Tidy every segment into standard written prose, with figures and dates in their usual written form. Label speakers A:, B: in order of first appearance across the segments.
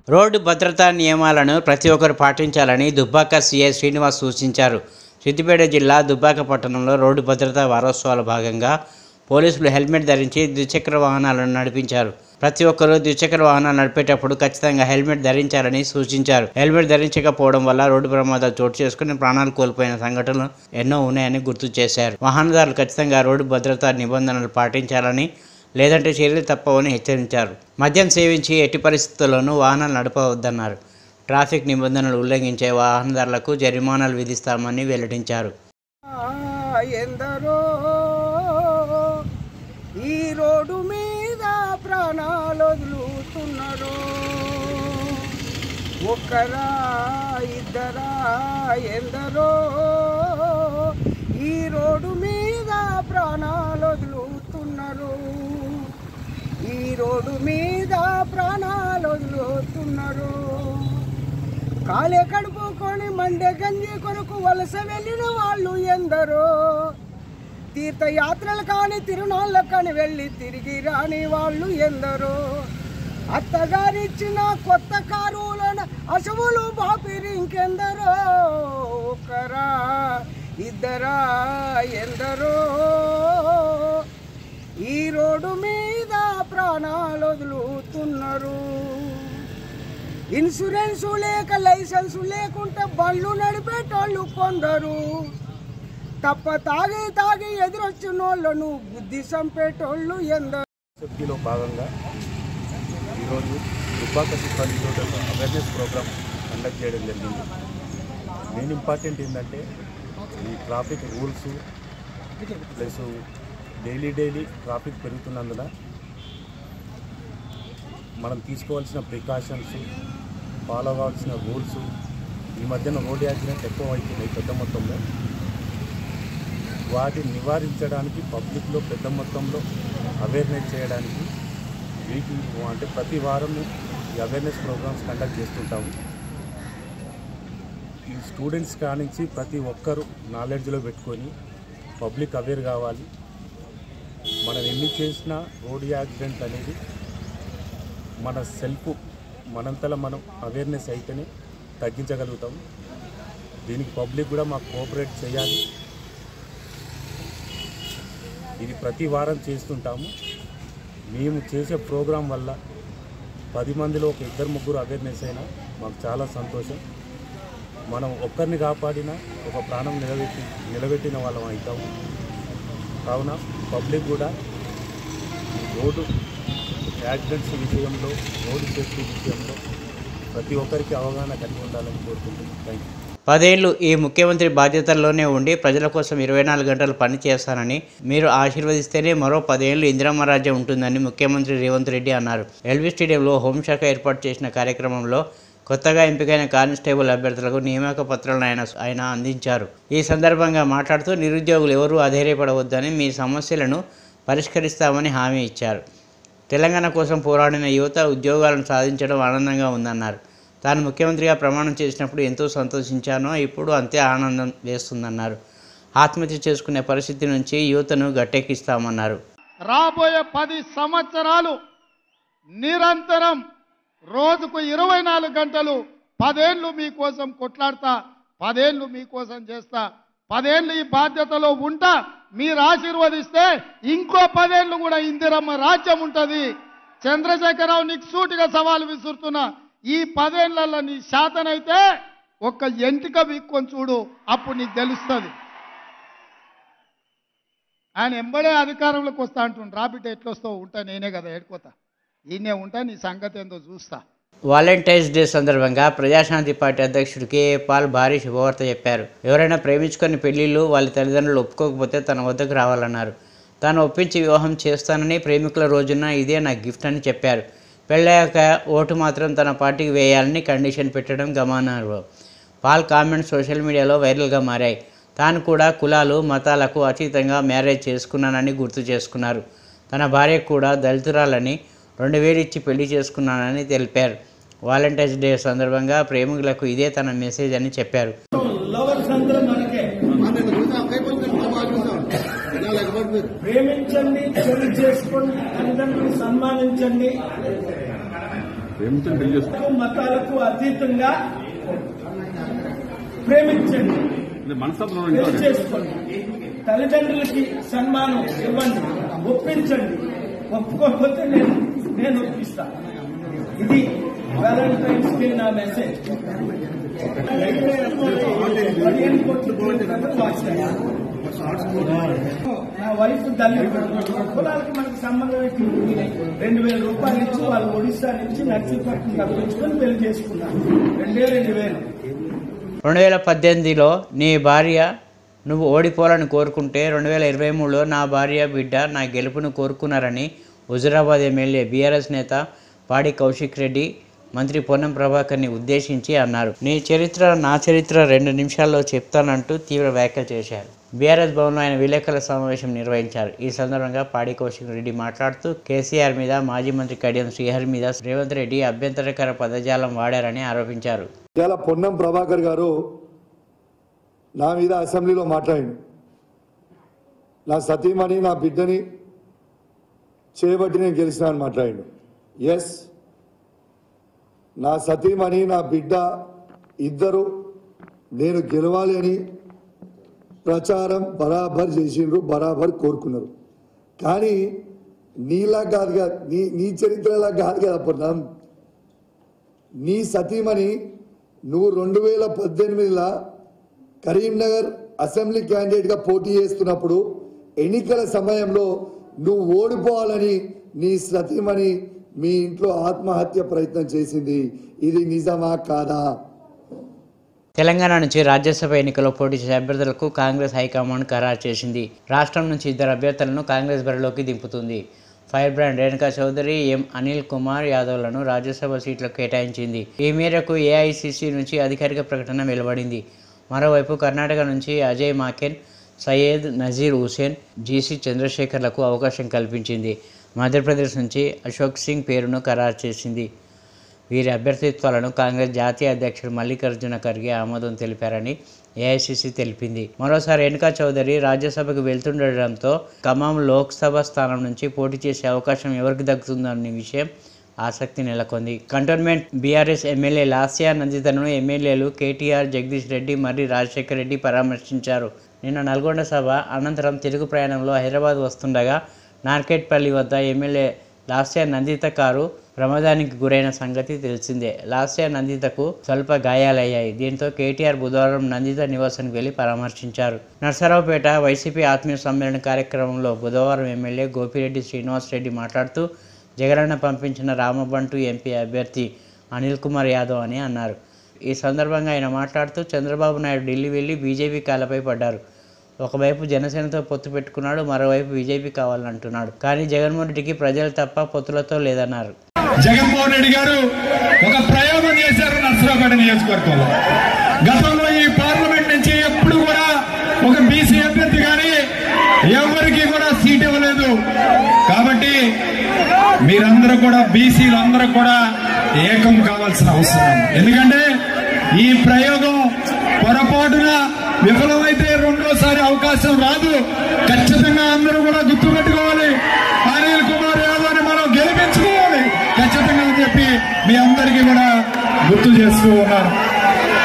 A: Road భద్రతా నియమాలను ప్రతి ఒక్కరు పాటించాలని దుబ్బాక సీఐ శ్రీనివాస్ సూచించారు. సిద్దిపేట జిల్లా దుబ్బాక పట్టణంలో రోడ్డు భద్రతా వారోత్సవాల భాగంగా పోలీసులు హెల్మెట్ ధరించి ద్విచక్ర వాహనాలను నడిపించారు. ప్రతి ఒక్కరూ ద్విచక్ర వాహనాలు నడిపేటప్పుడు ఖచ్చితంగా హెల్మెట్ ధరించాలని సూచించారు. హెల్మెట్ ధరించకపోవడం వల్ల రోడ్డు ప్రమాదాలు చోటు చేసుకుని ప్రాణాలు కోల్పోయిన సంఘటనలు ఎన్నో ఉన్నాయని గుర్తు చేశారు. వాహనదారులు ఖచ్చితంగా రోడ్డు భద్రతా నిబంధనలు పాటించాలని, లేదంటే చర్యలు తప్పవని హెచ్చరించారు. మద్యం సేవించి ఎట్టి పరిస్థితుల్లోనూ వాహనాలు నడపవద్దన్నారు. ట్రాఫిక్ నిబంధనలు ఉల్లంఘించే వాహనదారులకు జరిమానాలు విధిస్తామని వెల్లడించారు.
B: ఎందరో ఈ రోడ్డు మీద ప్రాణాలు వదులుతున్నారు. ఒక్కరా ఇద్దరా ఎందరో ఈ రోడ్డు మీద ప్రాణాలు వదులుతున్నారు. ఈ రోడ్డు మీద ప్రాణాలు వదులుతున్నారు. కాలే కడుపుకొని మండే గంజి కొరకు వలస వెళ్ళిన వాళ్ళు ఎందరో, తీర్థయాత్రలు కానీ తిరునాళ్ళ కానీ వెళ్ళి తిరిగి రాని వాళ్ళు ఎందరో, అత్తగారిచ్చిన కొత్త కారులోన అసవులు బాపిరి ఇంకెందరో, ఒకరా ఇద్దరా ఎందరో ఈ రోడ్డు మీద ప్రాణాలు వదులుతున్నారు. ఇన్సూరెన్సు లేక లైసెన్సు లేకుంటే బండ్లు నడిపేటోళ్ళు కొందరు, తప్ప తాగి ఎదురొచ్చిన వాళ్ళను బుద్ధి చంపేటోళ్ళు ఎందరో.
C: సభ్యులో భాగంగా ఈరోజు దుబ్బాక సిబ్బందితో అవేర్నెస్ ప్రోగ్రామ్ కండక్ట్ చేయడం జరిగింది. మెయిన్ ఇంపార్టెంట్ ఏంటంటే ఈ traffic rules plus daily traffic పెరుగుతున్నందున మనం తీసుకోవాల్సిన ప్రికాషన్స్, ఫాలో అవ్వాల్సిన రూల్స్, ఈ మధ్యన రోడ్ యాక్సిడెంట్ ఎక్కువ అవుతున్నాయి పెద్ద మొత్తంలో. వాటిని నివారించడానికి పబ్లిక్లో పెద్ద మొత్తంలో అవేర్నెస్ చేయడానికి అంటే ప్రతి వారం ఈ అవేర్నెస్ ప్రోగ్రామ్స్ కండక్ట్ చేస్తుంటాము. ఈ స్టూడెంట్స్ కానించి ప్రతి ఒక్కరూ నాలెడ్జ్లో పెట్టుకొని పబ్లిక్ అవేర్ కావాలి. మనం ఎన్ని చేసినా రోడ్ యాక్సిడెంట్ అనేది మన సెల్ఫ్ మనంతలా మనం అవేర్నెస్ అయితేనే తగ్గించగలుగుతాం. దీనికి పబ్లిక్ కూడా మాకు కోఆపరేట్ చేయాలి. ఇది ప్రతి వారం చేస్తుంటాము. మేము చేసే ప్రోగ్రాం వల్ల 10 మందిలో ఒక 2-3 అవేర్నెస్ అయినా మాకు చాలా సంతోషం. మనం ఒక్కరిని కాపాడినా ఒక ప్రాణం నిలబెట్టిన వాళ్ళం అవుతాము. కావున పబ్లిక్ కూడా రోడ్డు యాక్సిడెంట్స్ విషయంలో, రోడ్డు సేఫ్టీ విషయంలో ప్రతి ఒక్కరికి అవగాహన కలిగి ఉండాలని కోరుకుంటున్నాను. Thank you.
A: 10 ఏళ్ళు ఈ ముఖ్యమంత్రి బాధ్యతల్లోనే ఉండి ప్రజల కోసం 24 గంటలు పనిచేస్తానని, మీరు ఆశీర్వదిస్తేనే మరో 10 ఏళ్ళు ఇందిరమ్మ రాజ్యం ఉంటుందని ముఖ్యమంత్రి రేవంత్ రెడ్డి అన్నారు. ఎల్బీ స్టేడియంలో హోంశాఖ ఏర్పాటు చేసిన కార్యక్రమంలో కొత్తగా ఎంపికైన కానిస్టేబుల్ అభ్యర్థులకు నియామక పత్రాలను ఆయన అందించారు. ఈ సందర్భంగా మాట్లాడుతూ నిరుద్యోగులు ఎవరూ అధైర్యపడవద్దని, మీ సమస్యలను పరిష్కరిస్తామని హామీ ఇచ్చారు. తెలంగాణ కోసం పోరాడిన యువత ఉద్యోగాలను సాధించడం ఆనందంగా ఉందన్నారు. తాను ముఖ్యమంత్రిగా ప్రమాణం చేసినప్పుడు ఎంతో సంతోషించానో ఇప్పుడు అంతే ఆనందం వేస్తుందన్నారు. ఆత్మహత్య చేసుకునే పరిస్థితి నుంచి యువతను గట్టెక్కిస్తామన్నారు.
D: రాబోయే 10 సంవత్సరాలు నిరంతరం రోజుకు 24 గంటలు 10 ఏళ్ళు మీకోసం కొట్లాడతా, 10 ఏళ్ళు మీకోసం చేస్తా, 10 ఏళ్ళు ఈ బాధ్యతలో ఉంటా. మీరు ఆశీర్వదిస్తే ఇంకో 10 ఏళ్ళు కూడా ఇందిరమ్మ రాజ్యం ఉంటుంది. చంద్రశేఖరరావు, నీకు సూటిగా సవాలు విసురుతున్నా, ఈ 10 ఏళ్లలో నీ శాతనైతే ఒక్క ఎంటిక వీక్కొని చూడు, అప్పుడు నీకు తెలుస్తుంది. ఆయన ఎంబడే అధికారంలోకి వస్తా అంటుండ్రు. రాబిట్ ఎట్లొస్తావు, ఉంటా నేనే కదా ఏడుకోతా, ఈయనే ఉంటా, నీ సంగతి ఏందో చూస్తా.
A: వాలంటైన్స్ డే సందర్భంగా ప్రజాశాంతి పార్టీ అధ్యక్షుడు కేఏ పాల్ భారీ శుభవార్త చెప్పారు. ఎవరైనా ప్రేమించుకొని పెళ్లిళ్ళు వాళ్ళ తల్లిదండ్రులు ఒప్పుకోకపోతే తన వద్దకు రావాలన్నారు. తాను ఒప్పించి వివాహం చేస్తానని, ప్రేమికుల రోజున ఇదే నా గిఫ్ట్ అని చెప్పారు. పెళ్ళయ్యాక ఓటు మాత్రం తన పార్టీకి వేయాలని కండిషన్ పెట్టడం గమనార్హం. పాల్ కామెంట్స్ సోషల్ మీడియాలో వైరల్గా మారాయి. తాను కూడా కులాలు, మతాలకు అతీతంగా మ్యారేజ్ చేసుకున్నానని గుర్తు చేసుకున్నారు. తన భార్య కూడా దళితురాలని 2000 ఇచ్చి పెళ్లి చేసుకున్నానని తెలిపారు. వాలంటైన్స్ డే సందర్భంగా ప్రేమికులకు ఇదే తన మెసేజ్ అని చెప్పారు.
E: ప్రేమించండి, పెళ్లి చేసుకోండి, తల్లిదండ్రులు సన్మానించండి.
B: మతాలకు అతీతంగా ప్రేమించండి, పెళ్లి చేసుకోండి, తల్లిదండ్రులకి సన్మానం ఇవ్వండి, ఒప్పించండి. ఒప్పుకోకపోతే నేను ఒప్పిస్తాను. ఇది వ్యాలంటైన్స్ డే నా మెసేజ్. 15 కోట్ల నా వైఫ్ దళితుడు, కులాలకి మనకు సంబంధం ఏంటి? 2,000 రూపాయలు ఇచ్చి వాళ్ళు ఒడిశా నుంచి నర్సీపట్నం తప్పించుకొని పెళ్లి చేసుకున్నారు. 2,000.
A: 2018లో నీ భార్య నువ్వు ఓడిపోవాలని కోరుకుంటే 2023లో నా భార్య బిడ్డ నా గెలుపును కోరుకున్నారని హుజురాబాద్ ఎమ్మెల్యే బీఆర్ఎస్ నేత పాడి కౌశిక్ రెడ్డి మంత్రి పొన్నం ప్రభాకర్ని ఉద్దేశించి అన్నారు. నీ చరిత్ర నా చరిత్ర 2 నిమిషాల్లో చెప్తానంటూ తీవ్ర వ్యాఖ్యలు చేశారు. బీఆర్ఎస్ భవన్లో ఆయన విలేకరుల సమావేశం నిర్వహించారు. ఈ సందర్భంగా పాడి కౌశిక్ రెడ్డి మాట్లాడుతూ కేసీఆర్ మీద, మాజీ మంత్రి కడియం శ్రీహరి మీద రేవంత్ రెడ్డి అభ్యంతరకర పదజాలం వాడారని ఆరోపించారు.
E: పొన్నం ప్రభాకర్ గారు నా మీద అసెంబ్లీలో మాట్లాడిండు. నా సతీమణి నా బిడ్డని చేయబట్టి నేను గెలిచినా అని మాట్లాడిండు. ఎస్, నా సతీమణి నా బిడ్డ ఇద్దరు నేను గెలవాలి అని ప్రచారం బరాబర్ చేసిండ్రు, బరాబర్ కోరుకున్నారు. కానీ నీలా కాదు కదా, నీ చరిత్రలా కాదు కదా పొన్నం. నీ సతీమణి నువ్వు 2018లో కరీంనగర్ అసెంబ్లీ క్యాండిడేట్గా పోటీ చేస్తున్నప్పుడు ఎన్నికల సమయంలో నువ్వు ఓడిపోవాలని నీ సతీమణి మీ ఇంట్లో ఆత్మహత్య ప్రయత్నం చేసింది. ఇది నిజమా కాదా?
A: తెలంగాణ నుంచి రాజ్యసభ ఎన్నికల్లో పోటీ చేసే అభ్యర్థులకు కాంగ్రెస్ హైకమాండ్ ఖరారు చేసింది. రాష్ట్రం నుంచి 2 అభ్యర్థులను కాంగ్రెస్ బరిలోకి దింపుతుంది. ఫైర్ బ్రాండ్ రేణుకా చౌదరి, ఎం అనిల్ కుమార్ యాదవ్లను రాజ్యసభ సీట్లకు కేటాయించింది. ఈ మేరకు ఏఐసిసి నుంచి అధికారిక ప్రకటన వెలువడింది. మరోవైపు కర్ణాటక నుంచి అజయ్ మాకెన్, సయ్యద్ నజీర్ హుసేన్, జీసీ చంద్రశేఖర్లకు అవకాశం కల్పించింది. మధ్యప్రదేశ్ నుంచి అశోక్ సింగ్ పేరును ఖరారు చేసింది. వీరి అభ్యర్థిత్వాలను కాంగ్రెస్ జాతీయ అధ్యక్షుడు మల్లికార్జున ఖర్గే ఆమోదం తెలిపారని ఏఐసిసి తెలిపింది. మరోసారి రేణుకా చౌదరి రాజ్యసభకు వెళ్తుండటంతో ఖమ్మం లోక్సభ స్థానం నుంచి పోటీ చేసే అవకాశం ఎవరికి దక్కుతుందనే విషయం ఆసక్తి నెలకొంది. కంటోన్మెంట్ బీఆర్ఎస్ ఎమ్మెల్యే లాస్యా నందితను ఎమ్మెల్యేలు కేటీఆర్, జగదీష్ రెడ్డి, మర్రి రాజశేఖర్ రెడ్డి పరామర్శించారు. నిన్న నల్గొండ సభ అనంతరం తిరుగు ప్రయాణంలో హైదరాబాద్ వస్తుండగా నార్కెట్పల్లి వద్ద ఎమ్మెల్యే లాస్యా నందిత కారు ప్రమాదానికి గురైన సంగతి తెలిసిందే. లాస్యా నందితకు స్వల్ప గాయాలయ్యాయి. దీంతో కేటీఆర్ బుధవారం నందిత నివాసానికి వెళ్లి పరామర్శించారు. నర్సరావుపేట వైసీపీ ఆత్మీయ సమ్మేళన కార్యక్రమంలో బుధవారం ఎమ్మెల్యే గోపిరెడ్డి శ్రీనివాసరెడ్డి మాట్లాడుతూ జగనన్న పంపించిన రామబంటు ఎంపీ అభ్యర్థి అనిల్ కుమార్ యాదవ్ అని అన్నారు. ఈ సందర్భంగా ఆయన మాట్లాడుతూ చంద్రబాబు నాయుడు ఢిల్లీ వెళ్లి బీజేపీ కాళ్ళపై పడ్డారు. ఒకవైపు జనసేనతో పొత్తు పెట్టుకున్నాడు, మరోవైపు బీజేపీ కావాలంటున్నాడు. కానీ జగన్మోహన్ రెడ్డికి ప్రజలు తప్ప పొత్తులతో లేదన్నారు.
F: జగన్మోహన్ రెడ్డి గారు ఒక ప్రయోగం చేశారు నర్సరావుపేట నియోజకవర్గంలో. గతంలో ఈ పార్లమెంట్ నుంచి ఎప్పుడు కూడా ఒక బీసీ అభ్యర్థి కానీ ఎవరికి కూడా సీట్ ఇవ్వలేదు. కాబట్టి మీరందరూ కూడా బీసీలందరూ కూడా ఏకం కావాల్సిన అవసరం. ఎందుకంటే ఈ ప్రయోగం పొరపాటున విఫలమైతే రెండోసారి అవకాశం రాదు. ఖచ్చితంగా అందరూ కూడా గుర్తుపెట్టుకోవాలి. అనిల్ కుమార్ యాదవ్ని మనం గెలిపించుకోవాలి ఖచ్చితంగా అని చెప్పి మీ అందరికీ కూడా గుర్తు చేస్తూ ఉన్నారు.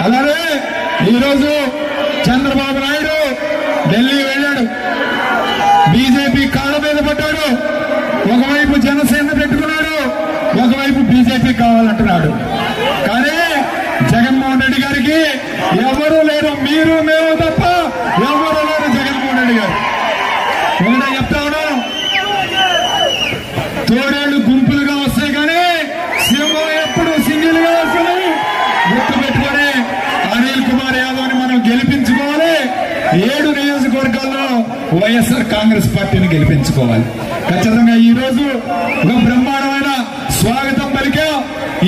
F: అలాగే ఈరోజు చంద్రబాబు నాయుడు ఢిల్లీ వెళ్ళాడు, బీజేపీ కాళ్ళ మీద పడ్డాడు. ఒకవైపు జనసేన పెట్టుకున్నాడు, ఒకవైపు బీజేపీ కావాలంటున్నాడు. కానీ జగన్మోహన్ రెడ్డి గారికి ఎవరు లేరు, మీరు మేము తప్ప ఎవరు లేరు. జగన్మోహన్ రెడ్డి గారు ఒకటే చెప్తాను, తోడేళ్లు గుంపులుగా వస్తాయి కానీ సింహం ఎప్పుడు సింగిల్ గా వస్తుంది. గుర్తు పెట్టుకొని అనిల్ కుమార్ యాదవ్ని మనం గెలిపించుకోవాలి. 7 నియోజకవర్గాల్లో వైఎస్ఆర్ కాంగ్రెస్ పార్టీని గెలిపించుకోవాలి. ఖచ్చితంగా ఈ రోజు ఒక బ్రహ్మాండమైన స్వాగతం పలికా.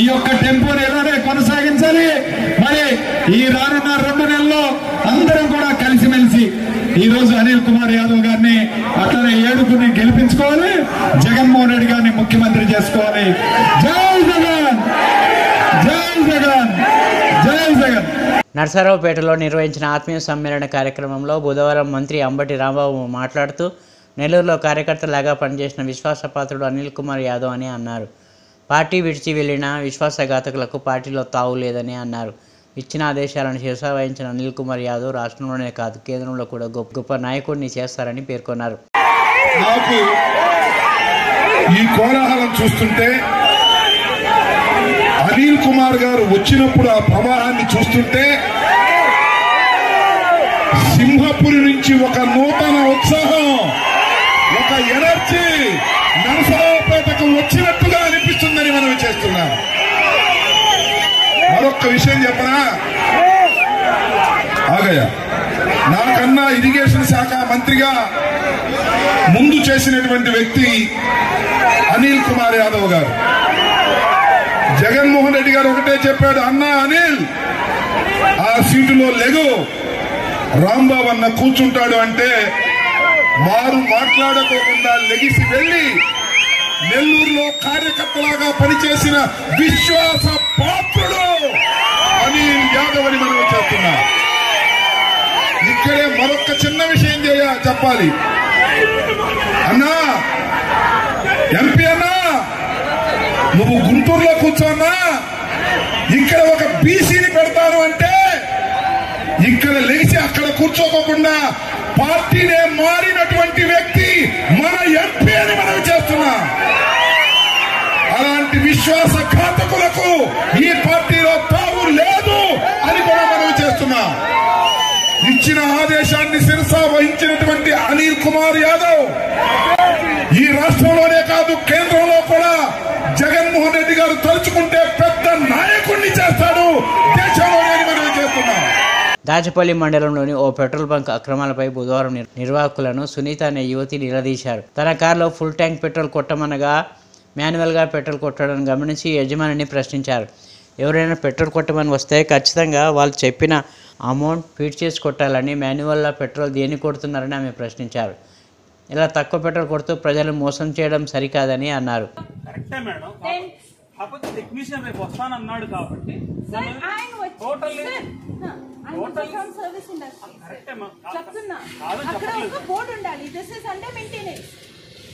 F: ఈ యొక్క టెంపోని ఎలానే కొనసాగించాలి. మరి ఈ రానున్న 2 నెలల్లో అందరం కూడా కలిసిమెలిసి ఈ రోజు అనిల్ కుమార్ యాదవ్ గారిని అట్లనే 7 గెలిపించుకోవాలి. జగన్మోహన్ రెడ్డి గారిని ముఖ్యమంత్రి చేసుకోవాలి. జై జగన్, జై జగన్, జై జగన్.
A: నర్సరావుపేటలో నిర్వహించిన ఆత్మీయ సమ్మేళన కార్యక్రమంలో బుధవారం మంత్రి అంబటి రాంబాబు మాట్లాడుతూ నెల్లూరులో కార్యకర్తలాగా పనిచేసిన విశ్వాసపాత్రుడు అనిల్ కుమార్ యాదవ్ అని అన్నారు. పార్టీ విడిచి వెళ్లిన విశ్వాసఘాతకులకు పార్టీలో తావు లేదని అన్నారు. ఇచ్చిన ఆదేశాలను శిరసావహించిన అనిల్ కుమార్ యాదవ్ రాష్ట్రంలోనే కాదు కేంద్రంలో కూడా గొప్ప నాయకుడిని చేస్తారని పేర్కొన్నారు.
F: నాకు ఈ కోలాహలం చూస్తుంటే, అనిల్ కుమార్ గారు వచ్చినప్పుడు ఆ ప్రవాహాన్ని చూస్తుంటే సింహపురి నుంచి ఒక నూతన ఉత్సాహం, ఒక ఎనర్జీ నరసరావుపేటకు వచ్చినట్టుగా అనిపిస్తుందని మనం చేస్తున్నాం. మరొక్క విషయం చెప్పనా, ఆగయ్య నాకన్నా ఇరిగేషన్ శాఖ మంత్రిగా ముందు చేసినటువంటి వ్యక్తి అనిల్ కుమార్ యాదవ్ గారు. జగన్మోహన్ రెడ్డి గారు ఒకటే చెప్పాడు, అన్నా అనిల్ ఆ సీటులో లెగు, రాంబాబు అన్న కూర్చుంటాడు అంటే వారు మాట్లాడుకోకుండా లెగిసి వెళ్లి నెల్లూరులో కార్యకర్తలాగా పనిచేసిన విశ్వాస పాత్రుడు అనిల్ యాదవ్ అని మనం చేస్తున్నాం. ఇక్కడే మరొక చిన్న విషయం చెప్పాలి. అన్నా ఎంపీ అన్నా, నువ్వు గుంటూరులో కూర్చోన్నా, ఇక్కడ ఒక బీసీని పెడతాను అంటే ఇక్కడ లేచి అక్కడ కూర్చోకోకుండా పార్టీనే మారినటువంటి వ్యక్తి మన ఎంపీ అని మనం చేస్తున్నాం. అలాంటి విశ్వాసఘాతకులకు ఈ పార్టీలో తావు లేదు అని కూడా మనం చేస్తున్నాం. ఇచ్చిన ఆదేశాన్ని శిరసా వహించినటువంటి అనిల్ కుమార్ యాదవ్ ఈ రాష్ట్రంలోనే కాదు కేంద్రంలో కూడా జగన్మోహన్ రెడ్డి గారు తలుచుకుంటే పెద్ద నాయకుడిని చేస్తాడు దేశంలోనే మనం చేస్తున్నాం.
A: దాచపల్లి మండలంలోని ఓ పెట్రోల్ బంక్ అక్రమాలపై బుధవారం నిర్వాహకులను సునీత అనే యువతి నిలదీశారు. తన కారులో ఫుల్ ట్యాంక్ పెట్రోల్ కొట్టమనగా మాన్యువల్గా పెట్రోల్ కొట్టడం గమనించి యజమానిని ప్రశ్నించారు. ఎవరైనా పెట్రోల్ కొట్టమని వస్తే ఖచ్చితంగా వాళ్ళు చెప్పిన అమౌంట్ ఫీడ్ చేసి కొట్టాలని, మాన్యువల్గా పెట్రోల్ దేన్ని కొడుతున్నారని ఆమె ప్రశ్నించారు. ఇలా తక్కువ పెట్రోల్ కొడుతూ ప్రజలు మోసం చేయడం సరికాదని అన్నారు.
G: కరెక్టే మేడం, కాకపోతే టెక్నీషియన్ రేపు వస్తానన్నాడు కాబట్టి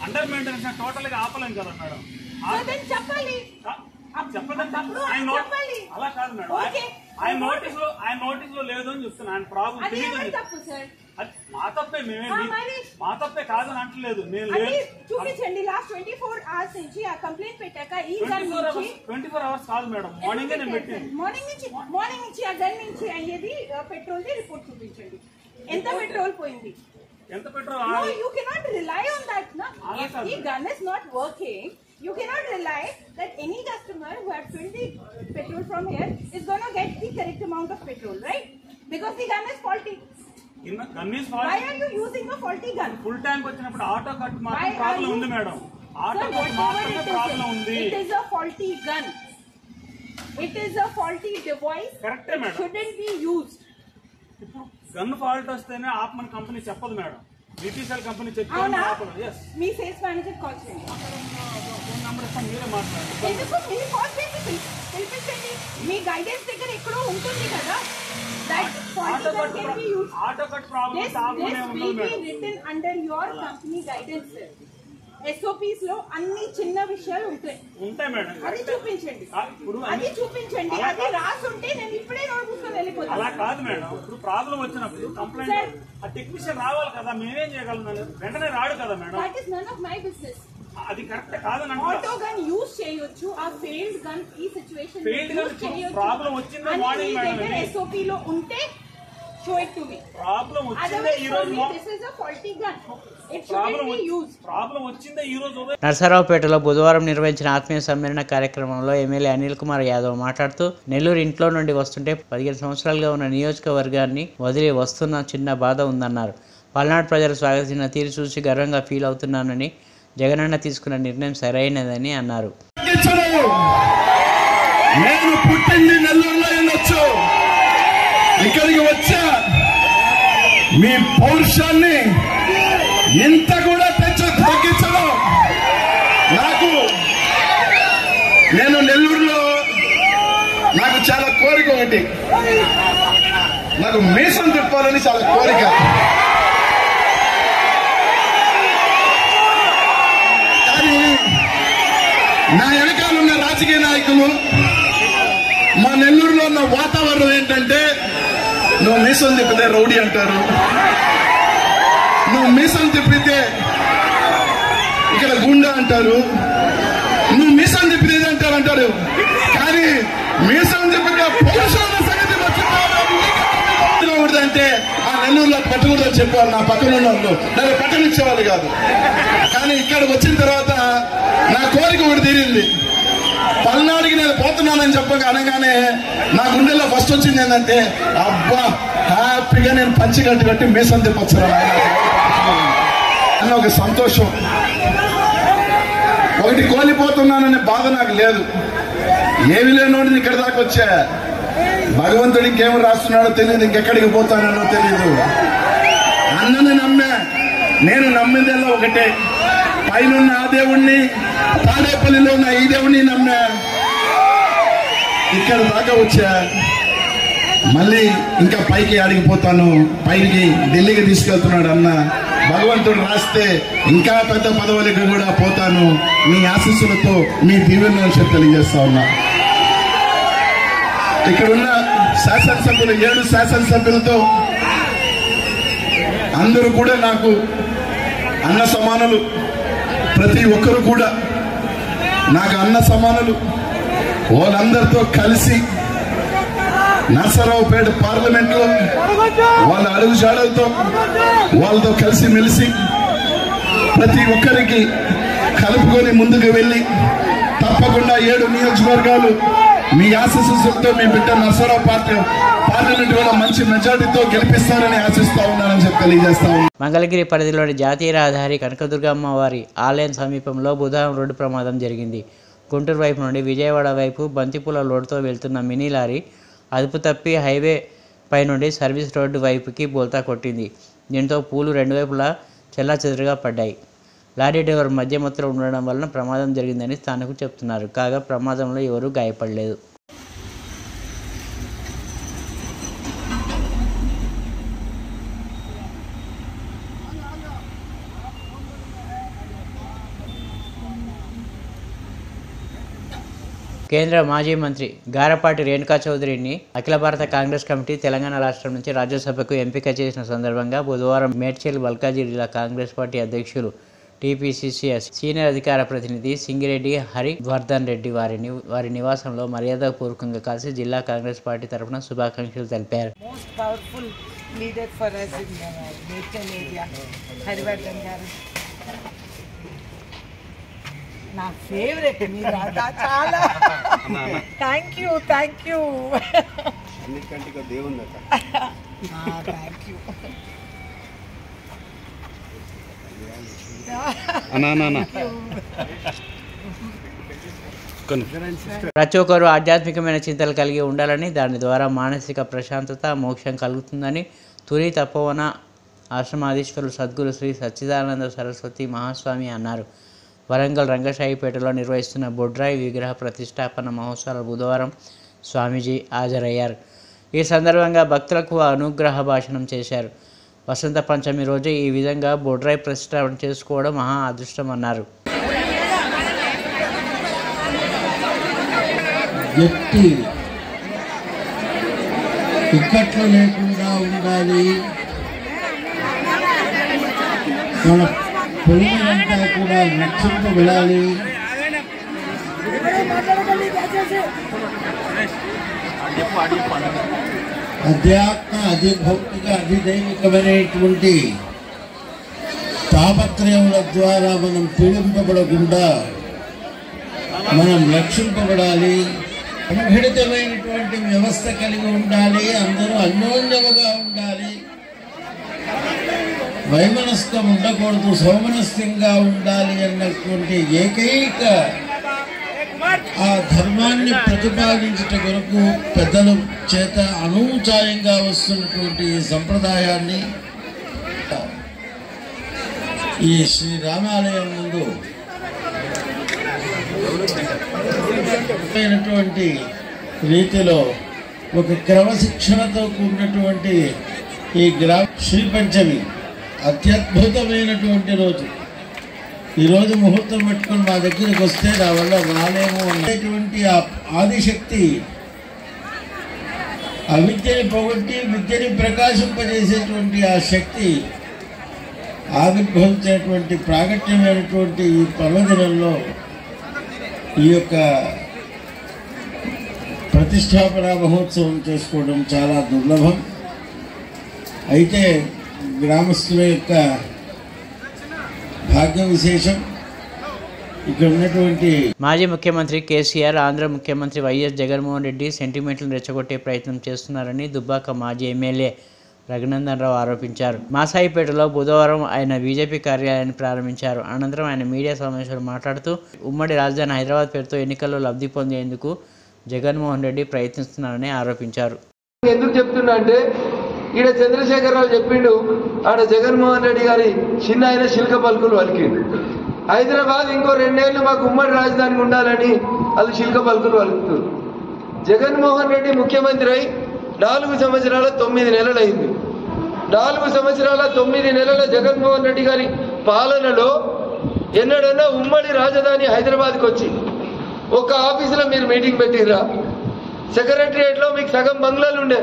G: అండర్ మెయింటెనెన్స్ టోటల్ గా ఆపలేం కదా మేడం. అలా కాదు మేడం, ఆయన నోటీస్ లో లేదు అని చూస్తున్నా. ఆయన ప్రాబ్లం తెలియదు. మా తప్పే, మా తప్పే కాదని అంటలేదు. నేను
H: చూపించండి. లాస్ట్ 24 hours నుంచి ఆ కంప్లైంట్ పెట్టాక ఈ
G: 24 hours కాదు మేడం, మార్నింగ్ నేను పెట్టింది.
H: మార్నింగ్ నుంచి ఆ గన్ నుంచి అయ్యేది పెట్రోల్ ది రిపోర్ట్ చూపించండి. ఎంత పెట్రోల్ పోయింది,
G: ఎంత petrol.
H: You cannot rely on that. ఈ gun is not working. You cannot rely that any customer who had filled the petrol from here is going to get the correct amount of petrol, right? Because the gun is faulty.
G: Gun is faulty.
H: Why are you using a faulty gun?
G: Full tank వచ్చినప్పుడు auto cut మాత్రం problem ఉంది madam. Auto cut మాత్రమే problem ఉంది.
H: It is a faulty gun. It is a faulty device.
G: కరెక్టే madam.
H: Shouldn't be used.
G: ఇప్పుడు gun fault వస్తేనే ఆపమని company చెప్పదు మేడం. BPCL కంపెనీ చెప్పి
H: మీ సేల్స్ మేనేజర్ కాల్ చేయండి.
G: ఫోన్ నెంబర్ ఇస్తాను, మీరే మాట్లాడండి.
H: ఎందుకు మీరు కాల్ చేసి పిలిపించండి. మీ గైడెన్స్ దగ్గర ఎక్కడో ఉంటుంది కదా.
G: Auto cut problem
H: written under your company guidance. SOPs లో అన్ని చిన్న విషయాలు ఉంటాయి
G: మేడం.
H: అది చూపించండి. అది రాసుంటే నేను ఇప్పుడే నోట్బుక్ వెళ్ళిపోతాను.
G: అలా కాదు మేడం, ఇప్పుడు ప్రాబ్లం వచ్చినప్పుడు కంప్లైంట్ ఆ టెక్నీషియన్ రావాలి కదా. మేమేం చేయగలం? వెంటనే రాడు కదా madam.
H: That is none of my business.
G: అది కరెక్ట్ కాదని
H: ఆటో గన్ యూజ్ చేయొచ్చు. ఆ ఫెయిల్డ్ గన్ ఈ సిచువేషన్
G: ప్రాబ్లం వచ్చిందా మార్నింగ్ మేడం.
H: SOP లో ఉంటే show it to me.
G: Problem వచ్చిందే ఈ రోజు.
H: This is a faulty gun. It shouldn't be used.
G: Problem వచ్చిందే ఈ రోజు.
A: నరసరావుపేటలో బుధవారం నిర్వహించిన ఆత్మీయ సమ్మేళన కార్యక్రమంలో ఎమ్మెల్యే అనిల్ కుమార్ యాదవ్ మాట్లాడుతూ నెల్లూరు ఇంట్లో నుండి వస్తుంటే 15 సంవత్సరాలుగా ఉన్న నియోజకవర్గాన్ని వదిలి వస్తున్న చిన్న బాధ ఉందన్నారు. పల్నాడు ప్రజలు స్వాగతించిన తీరు చూసి గర్వంగా ఫీల్ అవుతున్నానని, జగనన్న తీసుకున్న నిర్ణయం సరైనదని అన్నారు.
F: నేను పుట్టింది నెల్లూరులో ఉండొచ్చు, ఇక్కడికి వచ్చా మీ పౌరుషాన్ని ఇంత కూడా తగ్గించడం నాకు. నేను నెల్లూరులో నాకు చాలా కోరిక ఒకటి, నాకు మీసం తిప్పాలని చాలా కోరిక. కానీ నా వెనకాల ఉన్న
I: నాయకులు. మా నెల్లూరులో ఉన్న వాతావరణం ఏంటంటే, నువ్వు మీసం తిప్పితే రౌడీ అంటారు, నువ్వు మీసం తిప్పితే ఇక్కడ గుండా అంటారు, నువ్వు మీసం తిప్పితే అంటారు. కానీ మీసం తిప్పితే పురుషుల సంగతి అంటే ఆ నెల్లూరులో పట్టకూడదని చెప్పేవాళ్ళు. నా పక్కన ఉన్న వాళ్ళు నన్ను పట్టనిచ్చేవాళ్ళు కాదు. కానీ ఇక్కడికి వచ్చిన తర్వాత నా కోరిక ఒకటి తీరింది. పల్నాడికి నేను పోతున్నానని అనగానే నా గుండెల్లో ఫస్ట్ వచ్చింది ఏంటంటే, అబ్బా హ్యాపీగా నేను పంచి కట్టి మీసం తిప్పొచ్చాను అన్న ఒక సంతోషం. ఒకటి కోల్పోతున్నాననే బాధ నాకు లేదు. ఏమి లేనోడిని ఇక్కడ దాకా వచ్చా. భగవంతుడు ఇంకేం రాస్తున్నాడో తెలియదు, ఇంకెక్కడికి పోతానో తెలియదు. అన్నని నమ్మా. నేను నమ్మిందల్లా ఒకటే, పైన ఆ దేవుణ్ణి, తాడేపల్లిలో ఉన్న ఈ దేవుణ్ణి నమ్మా. ఇక్కడ దాకా వచ్చా. మళ్ళీ ఇంకా పైకి అడిగిపోతాను, పైకి ఢిల్లీకి తీసుకెళ్తున్నాడు అన్న. భగవంతుడు రాస్తే ఇంకా పెద్ద పదవులకు కూడా పోతాను. మీ ఆశీస్సులతో, మీ దీవెనలు తెలియజేస్తా ఉన్నా. ఇక్కడున్న శాసనసభ్యులు 7 శాసనసభ్యులతో అందరూ కూడా నాకు అన్న సమానులు. ప్రతి ఒక్కరు కూడా నాకు అన్న సమానులు. వాళ్ళందరితో కలిసి నర్సరావుపేట పార్లమెంట్ లో వాళ్ళ అడుగుజాడలతో వాళ్ళతో కలిసి మెలిసి ప్రతి ఒక్కరికి కలుపుకొని ముందుకు వెళ్ళి తప్పకుండా 7 నియోజకవర్గాలు మీ ఆశీస్సులతో మీ బిడ్డ నర్సరావు పార్లమెంట్ కూడా మంచి మెజార్టీతో గెలిపిస్తారని ఆశిస్తా ఉన్నానని చెప్పి తెలియజేస్తా ఉన్నాను.
A: మంగళగిరి పరిధిలోని జాతీయ రహదారి కనకదుర్గమ్మ వారి ఆలయం సమీపంలో బుధవారం రోడ్డు ప్రమాదం జరిగింది. గుంటూరు వైపు నుండి విజయవాడ వైపు బంతిపూల లోడ్తో వెళ్తున్న మినీ లారీ అదుపు తప్పి హైవే పై నుండి సర్వీస్ రోడ్డు వైపుకి బోల్తా కొట్టింది. దీంతో పూలు 2 వైపులా చెల్లాచెదురుగా పడ్డాయి. లారీ డ్రైవర్ మధ్యమత్తులో ఉండడం వలన ప్రమాదం జరిగిందని స్థానికులు చెబుతున్నారు. కాగా ప్రమాదంలో ఎవరూ గాయపడలేదు. కేంద్ర మాజీ మంత్రి గారపాటి రేణుకా చౌదరిని అఖిల భారత కాంగ్రెస్ కమిటీ తెలంగాణ రాష్ట్రం నుంచి రాజ్యసభకు ఎంపిక చేసిన సందర్భంగా బుధవారం మేడ్చల్ మల్కాజిగిరి జిల్లా కాంగ్రెస్ పార్టీ అధ్యక్షులు టీపీసీసీ సీనియర్ అధికార ప్రతినిధి సింగిరెడ్డి హరివర్ధన్ రెడ్డి వారి నివాసంలో మర్యాదపూర్వకంగా కలిసి జిల్లా కాంగ్రెస్ పార్టీ తరఫున శుభాకాంక్షలు తెలిపారు.
J: Most powerful leader for us in Medchal area Harivardhan గారు నా ఫేవరెట్. మీరు చాలా థ్యాంక్ యూ
K: అన్నిటికంటే దేవుంది
J: థ్యాంక్ యూ.
A: ప్రతి ఒక్కరు ఆధ్యాత్మికమైన చింతలు కలిగి ఉండాలని, దాని ద్వారా మానసిక ప్రశాంతత, మోక్షం కలుగుతుందని తుని తపోవన ఆశ్రమాధీశ్వరులు సద్గురు శ్రీ సచ్చిదానంద సరస్వతి మహాస్వామి అన్నారు. వరంగల్ రంగశాయిపేటలో నిర్వహిస్తున్న బొడ్రాయి విగ్రహ ప్రతిష్టాపన మహోత్సవాలు బుధవారం స్వామీజీ హాజరయ్యారు. ఈ సందర్భంగా భక్తులకు అనుగ్రహ భాషణం చేశారు. వసంత పంచమి రోజు ఈ విధంగా బొడ్రాయి ప్రతిష్టాపన చేసుకోవడం మహా అదృష్టం అన్నారు.
L: వ్యక్తి ఇక్కట్లు లేకుండా ఉండాలి. మన పొలిమేరంతా కూడా రక్షింపబడాలి. అధ్యాత్మ అధిభౌతిక అధిదైవికమైనటువంటి తాపత్రయముల ద్వారా మనం పీడింపబడకుండా మనం రక్షింపబడాలి. సంఘటితమైనటువంటి వ్యవస్థ కలిగి ఉండాలి. అందరూ అన్యోన్యముగా ఉండాలి. వైమనస్కం ఉండకూడదు, సౌమనస్యంగా ఉండాలి అన్నటువంటి ఏకైక ఆ ధర్మాన్ని ప్రతిపాదించట కొరకు పెద్దల చేత అనూచాయంగా వస్తున్నటువంటి సంప్రదాయాన్ని ఈ శ్రీరామాలయం ముందు రీతిలో ఒక క్రమశిక్షణతో కూడినటువంటి ఈ శ్రీ పంచమి అత్యద్భుతమైనటువంటి రోజు. ఈరోజు ముహూర్తం పెట్టుకొని మా దగ్గరికి వస్తే నా వల్ల రాలేము అనేటువంటి ఆ ఆదిశక్తి, ఆ విద్యని పొగట్టి విద్యని ప్రకాశింపజేసేటువంటి ఆ శక్తి ఆవిర్భవించేటువంటి ప్రాగట్యమైనటువంటి ఈ పర్వదినంలో ఈ యొక్క ప్రతిష్టాపన మహోత్సవం చేసుకోవడం చాలా దుర్లభం. అయితే గ్రామస్తుల యొక్క భాగ్య విశేషం. ఇక్కడ ఉన్నటువంటి
A: మాజీ ముఖ్యమంత్రి కేసీఆర్, ఆంధ్ర ముఖ్యమంత్రి వైఎస్ జగన్మోహన్ రెడ్డి సెంటిమెంట్లను రెచ్చగొట్టే ప్రయత్నం చేస్తున్నారని దుబ్బాక మాజీ ఎమ్మెల్యే రఘునందన్ రావు ఆరోపించారు. మాసాయిపేటలో బుధవారం ఆయన బీజేపీ కార్యాలయాన్ని ప్రారంభించారు. అనంతరం ఆయన మీడియా సమావేశంలో మాట్లాడుతూ ఉమ్మడి రాజధాని హైదరాబాద్ పేరుతో ఎన్నికల్లో లబ్ధి పొందేందుకు జగన్మోహన్ రెడ్డి ప్రయత్నిస్తున్నారని ఆరోపించారు.
K: ఎందుకు చెప్తున్నా అంటే ఈడ చంద్రశేఖరరావు చెప్పిండు, ఆడ జగన్మోహన్ రెడ్డి గారి చిన్న ఆయన శిల్క పలుకులు పలికిండు. హైదరాబాద్ ఇంకో 2 ఏళ్ళు మాకు ఉమ్మడి రాజధాని ఉండాలని వాళ్ళు శిల్క పలుకులు పలుకుతారు. జగన్మోహన్ రెడ్డి ముఖ్యమంత్రి అయి 4 సంవత్సరాల 9 నెలలు అయింది. 4 సంవత్సరాల 9 నెలల జగన్మోహన్ రెడ్డి గారి పాలనలో ఎన్నడన్నా ఉమ్మడి రాజధాని హైదరాబాద్కి వచ్చి ఒక ఆఫీసులో మీరు మీటింగ్ పెట్టిర్రా? సెక్రటరియట్లో మీకు సగం బంగ్లాలు ఉండే,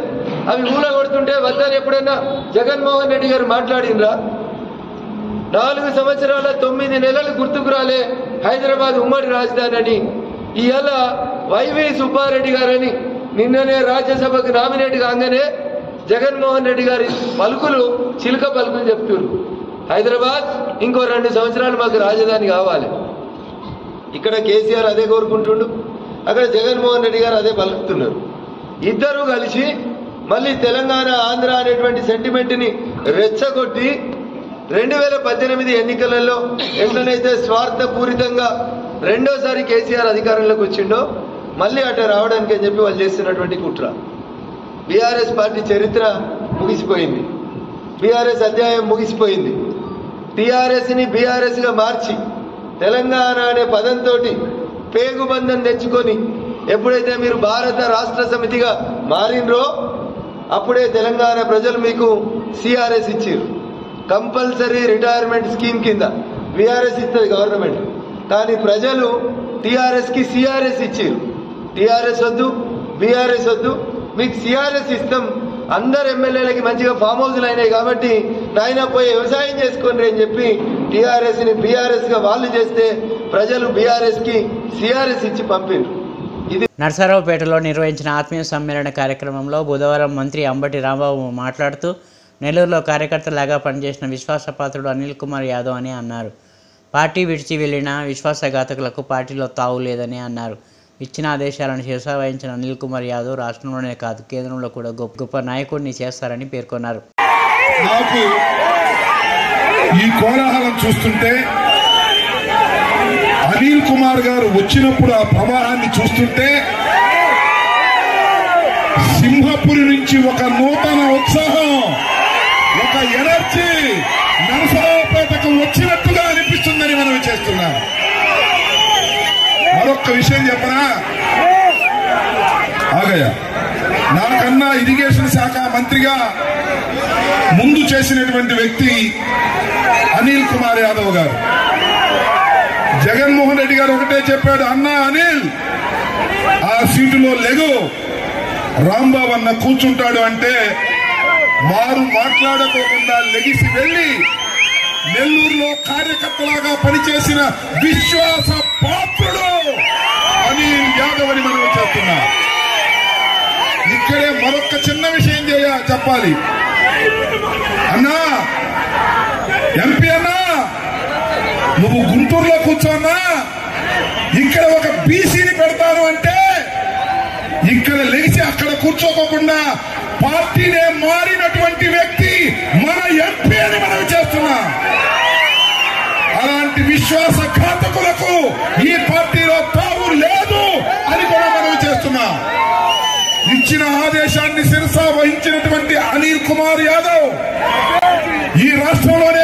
K: అవి ఊళ్ళ కొడుతుంటే వద్దని ఎప్పుడైనా జగన్మోహన్ రెడ్డి గారు మాట్లాడినరా? 4 సంవత్సరాల 9 నెలలు గుర్తుకు రాలే హైదరాబాద్ ఉమ్మడి రాజధాని అని. ఇవాళ వైవి సుబ్బారెడ్డి గారని నిన్ననే రాజ్యసభకు నామినేట్ కాగానే జగన్మోహన్ రెడ్డి గారి పలుకులు చిలుక పలుకులు చెప్తున్నారు. హైదరాబాద్ ఇంకో 2 సంవత్సరాలు మాకు రాజధాని కావాలి. ఇక్కడ కేసీఆర్ అదే కోరుకుంటుండు, అక్కడ జగన్మోహన్ రెడ్డి గారు అదే పలుకుతున్నారు. ఇద్దరు కలిసి మళ్ళీ తెలంగాణ ఆంధ్ర అనేటువంటి సెంటిమెంట్ని రెచ్చగొట్టి 2018 ఎన్నికలలో ఎట్లనైతే స్వార్థపూరితంగా రెండోసారి కేసీఆర్ అధికారంలోకి వచ్చిండో మళ్ళీ అట్లా రావడానికి అని చెప్పి వాళ్ళు చేస్తున్నటువంటి కుట్ర. బీఆర్ఎస్ పార్టీ చరిత్ర ముగిసిపోయింది, బీఆర్ఎస్ అధ్యాయం ముగిసిపోయింది. టీఆర్ఎస్ని బీఆర్ఎస్గా మార్చి తెలంగాణ అనే పదంతో పేగుబంధం తెచ్చుకొని ఎప్పుడైతే మీరు భారత రాష్ట్ర సమితిగా మారినరో అప్పుడే తెలంగాణ ప్రజలు మీకు సిఆర్ఎస్ ఇచ్చారు. కంపల్సరీ రిటైర్మెంట్ స్కీమ్ కింద బీఆర్ఎస్ ఇస్తుంది గవర్నమెంట్, కానీ ప్రజలు టీఆర్ఎస్కి సిఆర్ఎస్ ఇచ్చారు. టీఆర్ఎస్ వద్దు, బీఆర్ఎస్ వద్దు, మీకు సిఆర్ఎస్ ఇస్తాం. అందరు ఎమ్మెల్యేలకి మంచిగా ఫామ్ హౌస్లు అయినాయి కాబట్టి నాయన పోయి వ్యవసాయం చేసుకోండి అని చెప్పి టీఆర్ఎస్ని బీఆర్ఎస్గా వాళ్ళు చేస్తే ప్రజలు బీఆర్ఎస్కి సిఆర్ఎస్ ఇచ్చి పంపారు.
A: నర్సరావుపేటలో నిర్వహించిన ఆత్మీయ సమ్మేళన కార్యక్రమంలో బుధవారం మంత్రి అంబటి రాంబాబు మాట్లాడుతూ నెల్లూరులో కార్యకర్తలాగా పనిచేసిన విశ్వాసపాత్రుడు అనిల్ కుమార్ యాదవ్ అని అన్నారు. పార్టీ విడిచి వెళ్లిన విశ్వాసఘాతకులకు పార్టీలో తావు లేదని అన్నారు. ఇచ్చిన ఆదేశాలను శిరసావహించిన అనిల్ కుమార్ యాదవ్ రాష్ట్రంలోనే కాదు కేంద్రంలో కూడా గొప్ప నాయకుడిని చేస్తారని పేర్కొన్నారు.
F: నాకు ఈ కోలాహలం చూస్తుంటే, అనిల్ కుమార్ గారు వచ్చినప్పుడు ఆ ప్రవాహాన్ని చూస్తుంటే సింహపురి నుంచి ఒక నూతన ఉత్సాహం, ఒక ఎనర్జీ నరసరావుపేటకు వచ్చినట్టుగా అనిపిస్తుందని మనం చేస్తున్నాం. మరొక్క విషయం చెప్పనా, ఆగయ్య నాకన్నా ఇరిగేషన్ శాఖ మంత్రిగా ముందు చేసినటువంటి వ్యక్తి అనిల్ కుమార్ యాదవ్ గారు. జగన్మోహన్ రెడ్డి గారు ఒకటే చెప్పాడు, అన్నా అనిల్ ఆ సీటులో లెగు, రాంబాబు అన్న కూర్చుంటాడు అంటే వారు మాట్లాడుకోకుండా లెగిసి వెళ్లి నెల్లూరులో కార్యకర్తలాగా పనిచేసిన విశ్వాస పాత్రుడు అనిల్ యాదవ్ అని మనం చేస్తున్నా. ఇక్కడే మరొక చిన్న విషయం చెప్పాలి. అన్నా ఎంపీ అన్నా, నువ్వు గుంటూరులో కూర్చోన్నా, ఇక్కడ ఒక బీసీని పెడతాను అంటే ఇక్కడ లేచి అక్కడ కూర్చోకోకుండా పార్టీనే మారినటువంటి వ్యక్తి మన ఎంపీ అని మనం చేస్తున్నా. అలాంటి విశ్వాసఘాతకులకు ఈ పార్టీలో తావు లేదు అని కూడా మనం చేస్తున్నా. ఇచ్చిన ఆదేశాన్ని శిరసా వహించినటువంటి అనిల్ కుమార్ యాదవ్ ఈ రాష్ట్రంలోనే